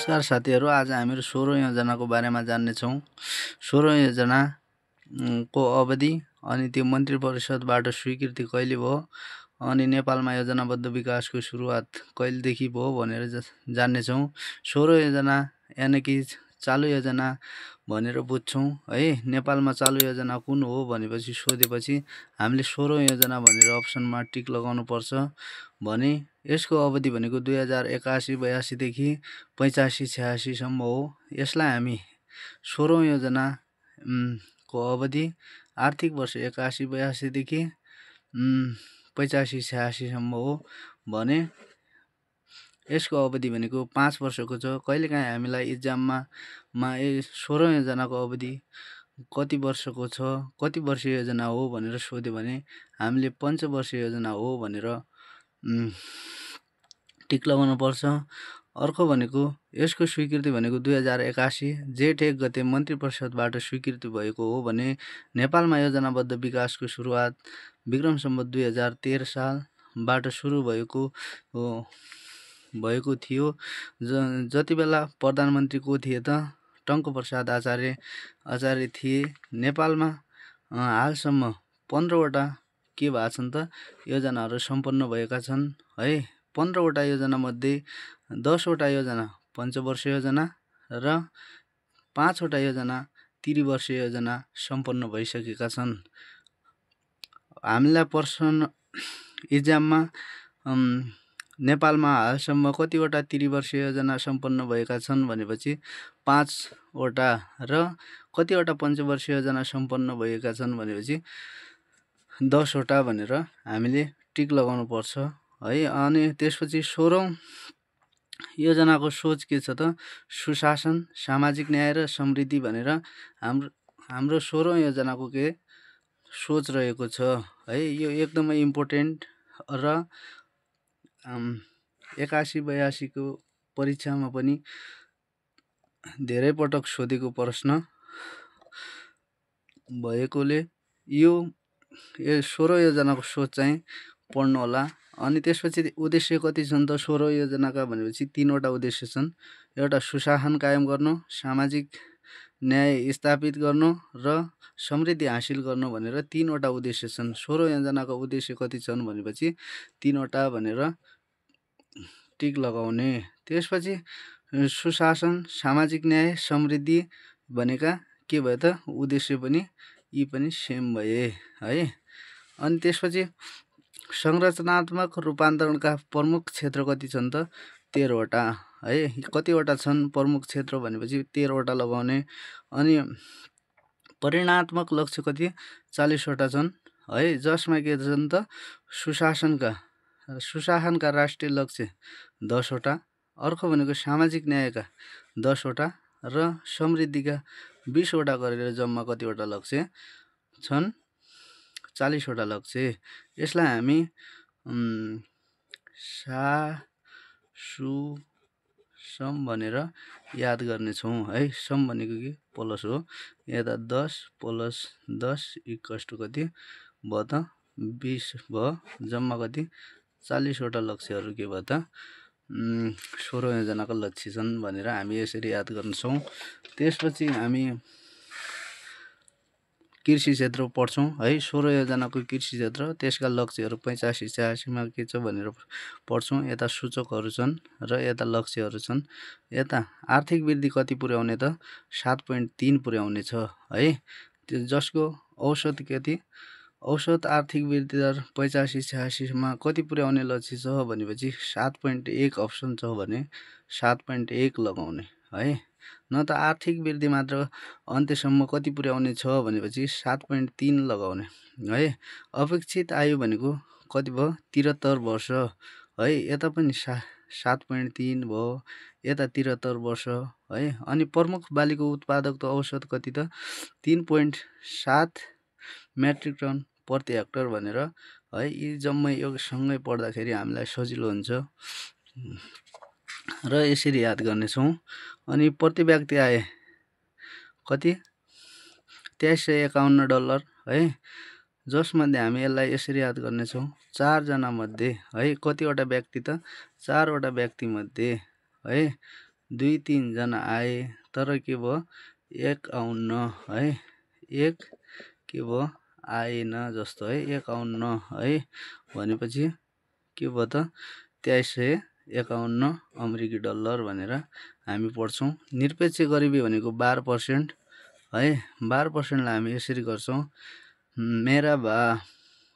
नमस्कार साथीहरू, आज हामीहरू 16औं योजनाको बारेमा जान्नेछौँ। 16औं योजना को अवधि अनि त्यो मन्त्री परिषदबाट स्वीकृति कहिले भयो अनि नेपालमा योजनाबद्ध विकासको सुरुवात कहिलेदेखि भयो भनेर जान्नेछौँ। 16औं योजना यानि कि चालु योजना भनेर बुझ्छौँ है। नेपालमा चालु योजना कुन हो भनेपछि सोधेपछि हामीले 16औं योजना भनेर अप्सनमा टिक लगाउनु पर्छ। भने यसको अवधि भनेको 2081-82 देखि 85-86 सम्म हो। यसलाई हामी 16औं योजना को अवधि आर्थिक वर्ष 81-82 देखि 85-86 सम्म हो भने यसको अवधि भनेको 5 वर्षको छ। कहिलेकाहीँ हामीलाई इक्जाममा 16औं योजनाको अवधि कति वर्षको छ, कति वर्षीय योजना हो भनेर सोध्यो भने हामीले पञ्चवर्षीय योजना हो भनेर टिक लगाउनु पर्छ। अर्को भनेको यसको स्वीकृति भनेको 2081 जेठ 1 गते मन्त्री परिषदबाट स्वीकृति भएको हो भने नेपालमा योजनाबद्ध विकासको सुरुवात विक्रम सम्वत 2013 सालबाट सुरु भएको थियो। जति बेला प्रधानमन्त्री को थिए त टङ्कप्रसाद आचार्य थिए। नेपालमा हालसम्म 15वटा के भएको छन् त योजनाहरू सम्पन्न भएका छन् है। 15वटा योजना मध्ये 10वटा योजना पञ्चवर्षीय योजना र 5वटा योजना त्रिवर्षीय योजना सम्पन्न भइसकेका छन्। हामीलाई प्रश्न इक्जाममा नेपालमा हालसम्म कतिवटा त्रिवर्षीय योजना सम्पन्न भएका छन् भनेपछि 5वटा र कतिवटा पञ्चवर्षीय योजना सम्पन्न भएका छन् भनेपछि 10वटा भनेर हामीले टिक लगाउनु पर्छ है। अनि त्यसपछि 16औं योजनाको सोच के छ त सुशासन, सामाजिक न्याय र समृद्धि भनेर हाम्रो 16औं योजनाको के सोच रहेको छ है। यो एकदमै इम्पोर्टेन्ट र 81-82 को परीक्षामा पनि धेरै पटक सोधेको प्रश्न भएकोले यो 16औं योजनाको सोच चाहिँ पढ्नु होला। अनि त्यसपछि उद्देश्य कति छन् त 16औं योजनाका भनेपछि 3वटा उद्देश्य छन्। एउटा सुशासन कायम गर्नु, सामाजिक न्याय स्थापित गर्नु र समृद्धि हासिल गर्नु भनेर 3वटा उद्देश्य छन्। 16औं योजनाको उद्देश्य कति छन् भनेपछि 3वटा भनेर टिक लगाउने। त्यसपछि सुशासन, सामाजिक न्याय, समृद्धि भनेका के भयो त उद्देश्य पनि यी पनि सेम भए है। अनि त्यसपछि संरचनात्मक रूपान्तरणका प्रमुख क्षेत्र कति छन् त 13वटा है। कतिवटा छन् प्रमुख क्षेत्र भनेपछि 13वटा लगाउने। अनि परिणात्मक लक्ष्य कति 40वटा छन् है। जसमा के छन् त सुशासनका राष्ट्रिय लक्ष्य 10वटा, अर्को भनेको सामाजिक न्यायका 10वटा र समृद्धिका 20वटा गरेर जम्मा कतिवटा लक्ष्य छन् 40वटा लक्ष्य। यसलाई हामी सम भनेर याद गर्नेछौँ है। सम भनेको के प्लस हो। यता 10 + 10 = कति भयो त 20 भयो। जम्मा कति 40वटा लक्ष्यहरू के भयो त 16औं योजनाको लक्ष्य छन् भनेर हामी यसरी याद गर्छौँ। त्यसपछि हामी कृषि क्षेत्र पढ्छौँ है। 16औं योजनाको कृषि क्षेत्र त्यसका लक्ष्यहरू 85-86 मा के छ भनेर पढ्छौँ। यता सूचकहरू छन् र यता लक्ष्यहरू छन्। यता आर्थिक वृद्धि कति पुर्याउने त 7.3 पुर्याउने छ है। जसको औसत कति औसत आर्थिक वृद्धि दर 85-86 मा कति पुर्याउने लक्ष्य छ भनेपछि 7.1 अप्सन छ भने 7.1 लगाउने है। न त आर्थिक वृद्धि मात्र अन्त्यसम्म कति पुर्याउने छ भनेपछि 7.3 लगाउने है। अपेक्षित आयु भनेको कति भयो 73 वर्ष है। यता पनि 7.3 भयो, यता 73 वर्ष है। अनि प्रमुख बालीको उत्पादकता औसत कति त 3.7 मेट्रिक टन प्रति हेक्टर भनेर है। यी जम्मै यो सँगै पढ्दाखेरि हामीलाई सजिलो हुन्छ र यसरी याद गर्नेछौँ। अनि प्रति व्यक्ति आय कति $2351 है। जसमध्ये हामी यसलाई यसरी याद गर्नेछौँ 4 जना मध्ये है कतिवटा व्यक्ति त 4वटा व्यक्ति मध्ये है 2-3 जना आए तर के भयो एक आउन्न है, एक के भयो आएन जस्तो है, एक आउन्न है भनेपछि के भयो त 2351 अमेरिकी डलर भनेर हामी पढ्छौँ। निरपेक्ष गरिबी भनेको 12% है, 12%लाई हामी यसरी गर्छौँ, मेरा भा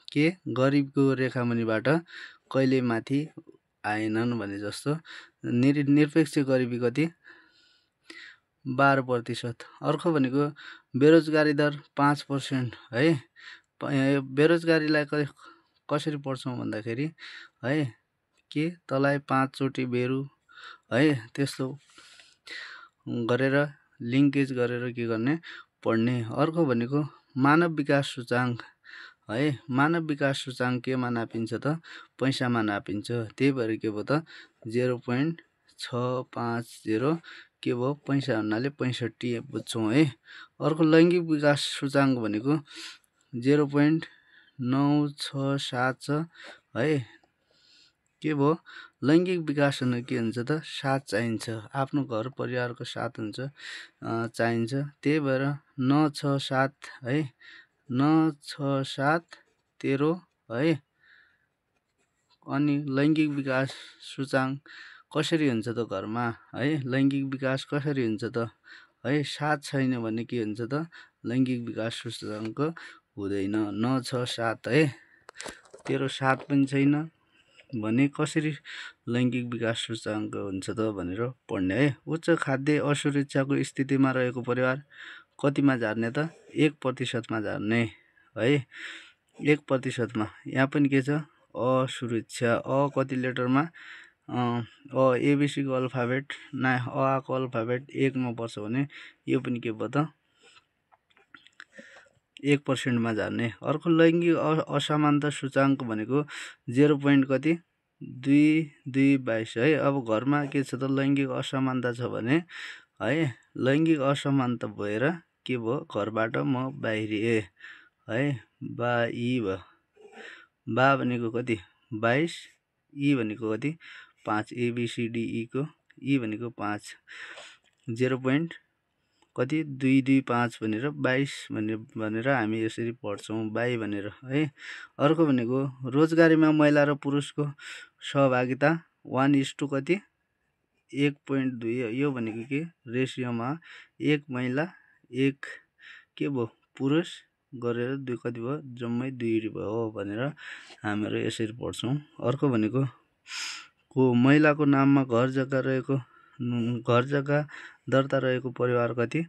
के गरिबको रेखामुनिबाट कहिले माथि आएनन् भने जस्तो। निरपेक्ष गरिबी कति 12%। अर्को भनेको बेरोजगारी दर 5% है। बेरोजगारीलाई कसरी पढ्छौँ भन्दाखेरि है के तलाई 5 चोटि बेरु है, त्यस्तो गरेर लिङ्केज गरेर के गर्ने पढ्ने। अर्को भनेको मानव विकास सूचाङ्क है, मानव विकास सूचाङ्क केमा नापिन्छ त पैसामा नापिन्छ, त्यही भएर के भयो त 0.650 के भयो पैसा हुनाले 65 बुझ्छौँ है। अर्को लैङ्गिक विकास सूचाङ्क भनेको 0.967 छ है। के भयो लैङ्गिक विकास हुन के हुन्छ त साथ चाहिन्छ, आफ्नो घर परिवारको साथ हुन्छ चाहिन्छ, त्यही भएर 967 है, 967 13 है। अनि लैङ्गिक विकास सूचाङ्क कसरी हुन्छ त घरमा है, लैङ्गिक विकास कसरी हुन्छ त है, साथ छैन भने के हुन्छ त लैङ्गिक विकास सूचाङ्क हुँदैन। 967 है, तेरो 7 पनि छैन भने कसरी लैङ्गिक विकास सूचाङ्क हुन्छ त भनेर पढ्ने है। उच्च खाद्य असुरक्षाको स्थितिमा रहेको परिवार कतिमा झार्ने त 1%मा झार्ने है, 1%मा। यहाँ पनि के छ असुरक्षा, कति लेटरमा एबिसीको अल्फाबेट अको अल्फाबेट 1 मा पर्छ भने यो पनि के भयो त 1%मा झार्ने। अर्को लैङ्गिक असमानता सूचाङ्क भनेको 0.22 है। अब घरमा के छ त लैङ्गिक असमानता छ भने है, लैङ्गिक असमानता भएर के भयो घरबाट म बाहिरिएँ है, बाई भयो, बा भनेको कति 22, ई भनेको कति 5, एबिसिडिई को ई भनेको 5, 0.225 भनेर 22 भनेर हामी यसरी पढ्छौँ बाई भनेर है। अर्को भनेको रोजगारीमा महिला र पुरुषको सहभागिता 1:1 कति 1.2, यो भनेको के रेसियोमा 1 महिला 1 के भयो पुरुष गरेर 2 कति भयो जम्मै 2 भयो भनेर हामीहरू यसरी पढ्छौँ। अर्को भनेको महिलाको नाममा घर जग्गा दर्ता रहेको परिवार कति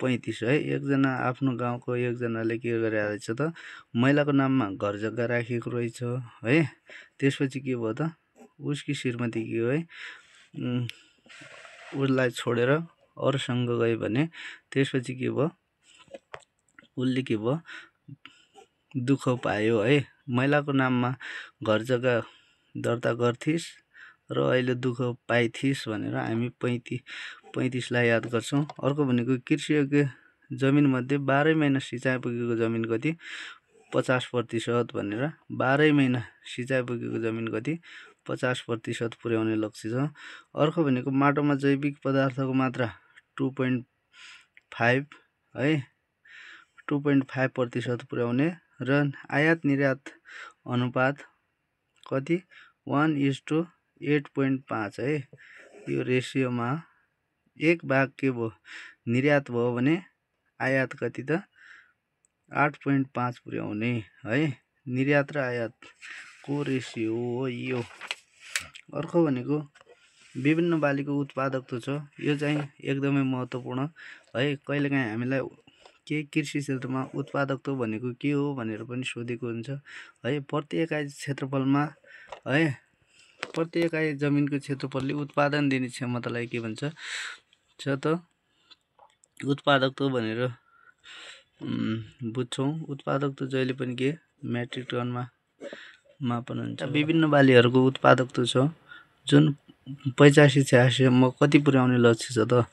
35 है। एकजना आफ्नो गाउँको एकजनाले के गरेर रहेछ त महिलाको नाममा घर जग्गा राखेको रहेछ है। त्यसपछि के भयो त उसकी श्रीमती के हो है उसलाई छोडेर अरूसँग गयो भने त्यसपछि के भयो उसले के भयो दुःख पायो है। महिलाको नाममा घर जग्गा दर्ता गर्थिस् र अहिले दुःख पाइथिस् भनेर हामी 35लाई याद गर्छौँ। अर्को भनेको कृषियोग्य जमिन मध्ये 12 महिना सिँचाइ पुगेको जमिन कति 50% भनेर 12 महिना सिँचाइ पुगेको जमिन कति 50% पुर्याउने लक्ष्य छ। अर्को भनेको माटोमा जैविक पदार्थको मात्रा 2.5 है, 2.5% पुर्याउने र आयात निर्यात अनुपात कति 1:8.5 है। यो रेसियोमा 1 भाग के भयो निर्यात भयो भने आयात कति त 8.5 पुर्याउने है, निर्यात र आयातको रेसियो हो यो। अर्को भनेको विभिन्न बालीको उत्पादकत्व छ, यो चाहिँ एकदमै महत्त्वपूर्ण है। कहिलेकाहीँ हामीलाई के कृषि क्षेत्रमा उत्पादकत्व भनेको के हो भनेर पनि सोधेको हुन्छ है। प्रति एकाइ क्षेत्रफलमा है, प्रति एकाइ जमिनको क्षेत्रफलले उत्पादन दिने क्षमतालाई के भन्छ त उत्पादकत्व भनेर बुझ्छौँ। उत्पादकत्व जहिले पनि के मेट्रिक टनमा मापन हुन्छ। विभिन्न बालीहरूको उत्पादकत्व छ जुन 85-86 सम्म कति पुर्याउने लक्ष्य छ त।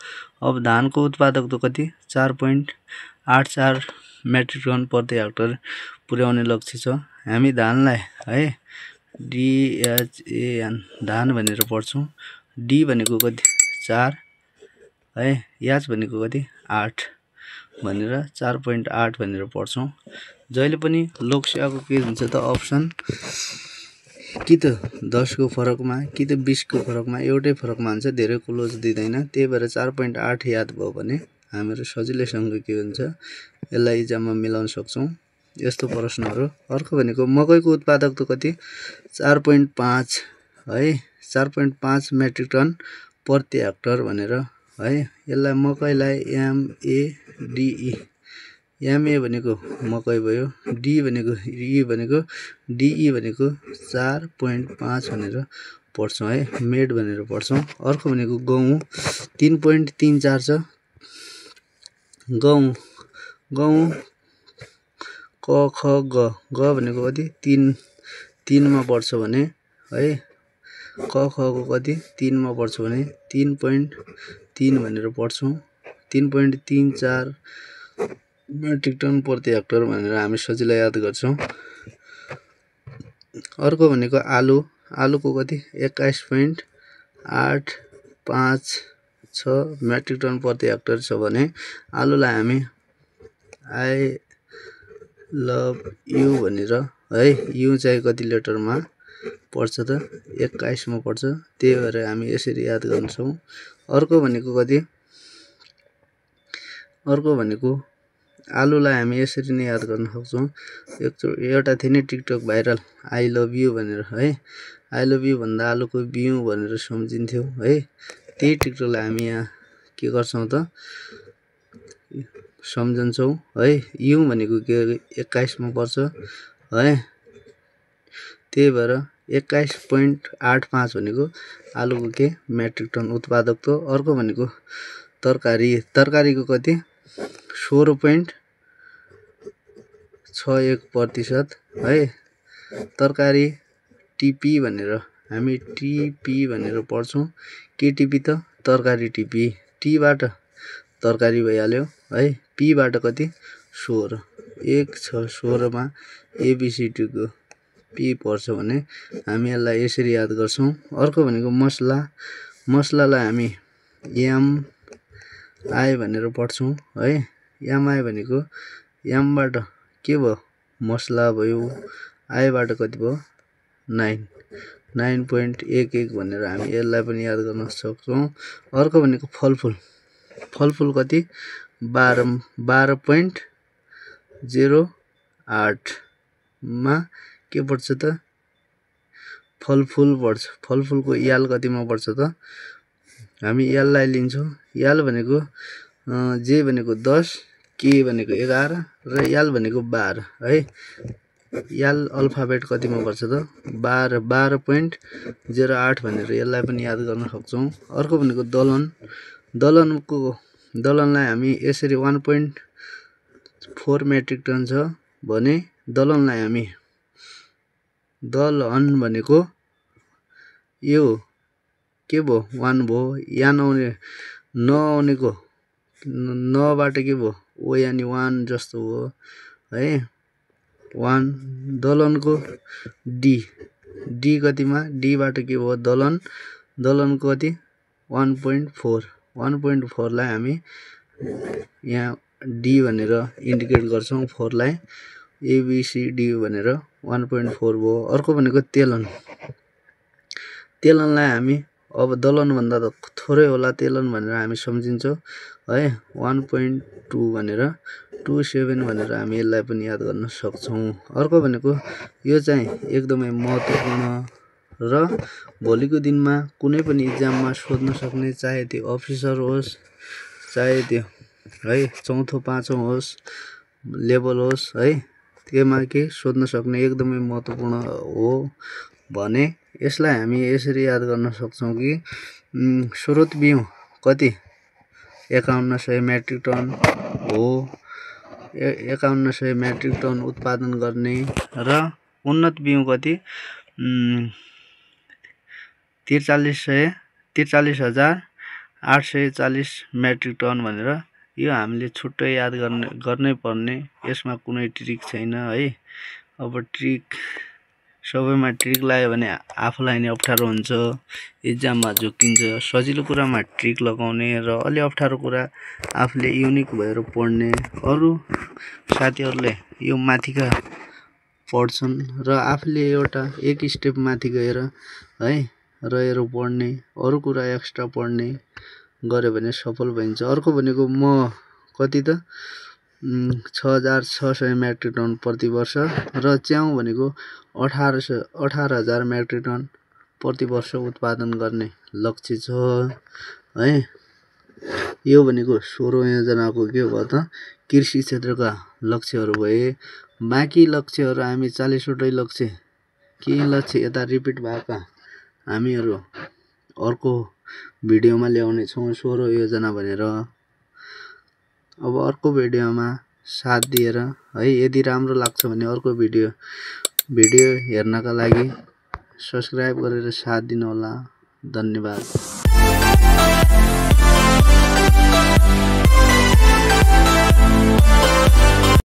अब धानको उत्पादकत्व कति 4.84 मेट्रिक टन प्रति हेक्टर पुर्याउने लक्ष्य छ। हामी धानलाई है DHAN धान भनेर पढ्छौँ। डी भनेको कति 4, है। याज भनेको कति 8 भनेर 4.8 भनेर पढ्छौँ। जहिले पनि लोकसेवाको के हुन्छ त अप्सन कि त 10 को फरकमा कि त 20 को फरकमा एउटै फरकमा हुन्छ, धेरै क्लोज दिँदैन। त्यही भएर 4.8 याद भयो भने हामीहरू सजिलैसँग के हुन्छ यसलाई इक्जाममा मिलाउन सक्छौँ यस्तो प्रश्नहरू। अर्को भनेको मकैको उत्पादकता कति 4.5 है, 4.5 मेट्रिक टन प्रति हेक्टर भनेर है। यसलाई मकैलाई MADE, MA भनेको मकै भयो, डी भनेको DE भनेको 4.5 भनेर पढ्छौँ है, मेड भनेर पढ्छौँ। अर्को भनेको गहुँ 3.34 छ। गहुँ क ख ग भनेको कति 3 मा पर्छ भने है, क ख को कति 3 मा पर्छ भने 3.3 भनेर पढ्छौँ। 3.34 मेट्रिक टन प्रति हेक्टर भनेर हामी सजिलै याद गर्छौँ। अर्को भनेको आलुको कति 21.856 मेट्रिक टन प्रति हेक्टर छ भने आलुलाई हामी आई लभ यु भनेर है, यु चाहिँ कति लेटरमा पर्छ त 21 मा पर्छ, त्यही भएर हामी यसरी याद गर्छौँ। अर्को भनेको आलुलाई हामी यसरी नै याद गर्न सक्छौँ। एउटा थियो नि TikTok viral I love you भनेर है, आई लभ यु भन्दा आलुको बिउ भनेर सम्झिन्थ्यो है। त्यही टिकटकलाई हामी यहाँ के गर्छौँ त सम्झन्छौँ है। यु भनेको के 21 मा पर्छ है, त्यही भएर 21.85 भनेको आलुको के मेट्रिक टन उत्पादकता। अर्को भनेको तरकारीको कति 16.61% है। तरकारी टिपी भनेर हामी टिपी भनेर पढ्छौँ। के टिपी त तरकारी टिपी, टीबाट तरकारी भइहाल्यो है, पीबाट कति 16, 1 6 16 मा एबिसिडीको पी पर्छ भने हामी यसलाई यसरी याद गर्छौँ। अर्को भनेको मसलालाई हामी MI भनेर पढ्छौँ है। MI भनेको एमबाट के भयो मसला भयो, आईबाट कति भयो 9.11 भनेर हामी यसलाई पनि याद गर्न सक्छौँ। अर्को भनेको फलफुल कति 12.08 मा के पर्छ त फलफुल पर्छ। फलफुलको याल कतिमा पर्छ त हामी याललाई लिन्छौँ। याल भनेको जे भनेको 10, के भनेको 11 र याल भनेको 12 है। याल अल्फाबेट कतिमा पर्छ त 12.08 भनेर यसलाई पनि याद गर्न सक्छौँ। अर्को भनेको दलनलाई हामी यसरी 1.4 मेट्रिक टन छ भने दलनलाई हामी दलहन भनेको यो के भयो 1 भयो, या नआउनेको नबाट के भयो ओ यानि 1 जस्तो हो है 1। दलनको डी कतिमा डीबाट के भयो दलनको कति 1.4 लाई हामी यहाँ डी भनेर इन्डिकेट गर्छौँ, 4 लाई एबिसिडी भनेर 1.4 भयो। अर्को भनेको तेलनलाई हामी अब दलनभन्दा त थोरै होला तेलन भनेर हामी सम्झिन्छौँ है, 1.2 भनेर 27 भनेर हामी यसलाई पनि याद गर्न सक्छौँ। अर्को भनेको यो चाहिँ एकदमै महत्त्वपूर्ण र भोलिको दिनमा कुनै पनि इक्जाममा सोध्न सक्ने, चाहे त्यो अफिसर होस् चाहे त्यो है 4औं 5औं होस् लेभल होस् है, त्यसमा के सोध्न सक्ने एकदमै महत्त्वपूर्ण हो भने यसलाई हामी यसरी याद गर्न सक्छौँ कि स्रोत बिउ कति 5100 मेट्रिक टन हो, 5100 मेट्रिक टन उत्पादन गर्ने र उन्नत बिउ कति 43,840 मेट्रिक टन भनेर यो हामीले छुट्टै याद गर्नै पर्ने, यसमा कुनै ट्रिक छैन है। अब ट्रिक सबैमा ट्रिक लगायो भने आफूलाई नै अप्ठ्यारो हुन्छ, इक्जाममा झुक्किन्छ। सजिलो कुरामा ट्रिक लगाउने र अलि अप्ठ्यारो कुरा आफूले युनिक भएर पढ्ने। अरू साथीहरूले यो माथिका पढ्छन् र आफूले एक स्टेप माथि गएर है रहेर पढ्ने, अरू कुरा एक्स्ट्रा पढ्ने गर्यो भने सफल भइन्छ। अर्को भनेको म कति त 6600 मेट्रिक टन प्रति वर्ष र च्याउ भनेको 18,000 मेट्रिक टन प्रति वर्ष उत्पादन गर्ने लक्ष्य छ है। यो भनेको 16 योजनाको के भयो त कृषि क्षेत्रका लक्ष्यहरू भए। बाँकी लक्ष्यहरू हामी 40वटै लक्ष्य के लक्ष्य यता रिपिट भएका हामीहरू अर्को भिडियोमा ल्याउने छौँ 16 योजना भनेर। अब अर्को भिडियोमा साथ दिएर है, यदि राम्रो लाग्छ भने अर्को भिडियो हेर्नका लागि सब्स्क्राइब गरेर साथ दिनुहोला। धन्यवाद।